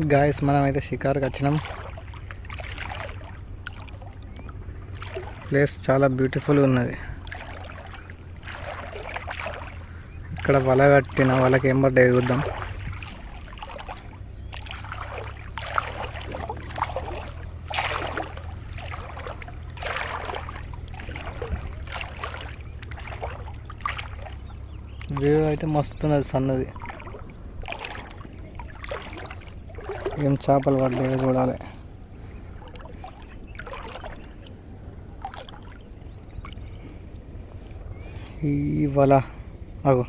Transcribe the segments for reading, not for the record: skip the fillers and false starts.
Guys మనం అయితే షికార్కి వచ్చినాం. ప్లేస్ చాలా బ్యూటిఫుల్గా ఉన్నది. ఇక్కడ వల కట్టిన వాళ్ళకి ఏం పడ్డాయి చూద్దాం. వ్యూ అయితే మస్తున్నది, సన్నది. ఏం చేపలు పడ్డాయో చూడాలి. ఈ వల అగో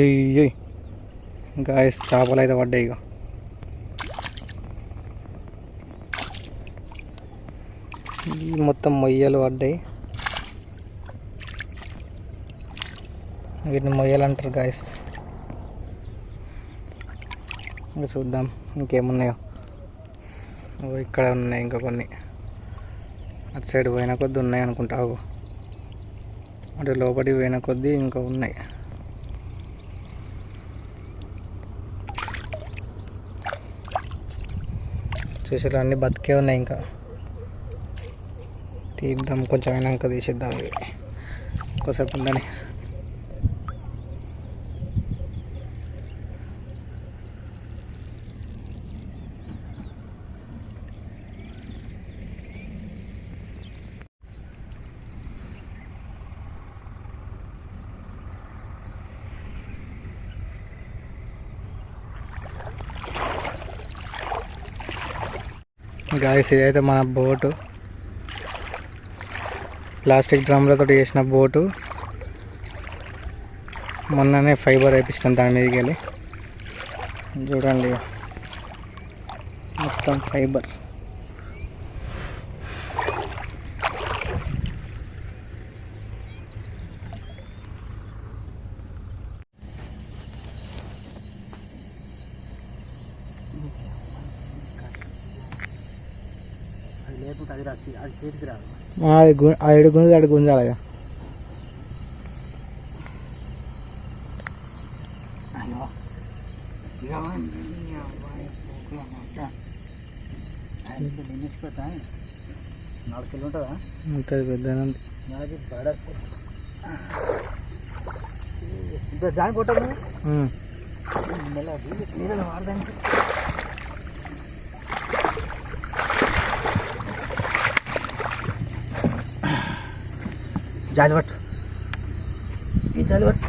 ఎయ్ గాయస్ చేపలు అయితే పడ్డాయి. ఇక ఈ మొత్తం మొయ్యలు పడ్డాయి. వీటిని మొయ్యలు అంటారు గాయస్. ఇంకా చూద్దాం ఇంకేమున్నాయో. ఇక్కడ ఉన్నాయి ఇంకా కొన్ని. అటు సైడ్ పోయిన కొద్దీ ఉన్నాయి అనుకుంటా. అంటే లోపలికి పోయిన కొద్దీ ఇంకా ఉన్నాయి. చూసారు అన్నీ బతికే ఉన్నాయి. ఇంకా తీద్దాం, కొంచెం అయినాక తీసేద్దాం. ఇవి ఒకసేపు ఉందని. గాయస్ ఇదైతే మన బోటు, ప్లాస్టిక్ డ్రమ్లతో చేసిన బోటు. మొన్ననే ఫైబర్ వేయించినాం దాని మీదకి వెళ్ళి. చూడండి మొత్తం ఫైబర్. అది గుంజి అడు గుంజాలి. ఉంటుంది పెద్ద దాని కొట్టాలి. వాడదానికి జాలి పట్టు, ఈ జాలి పట్టు.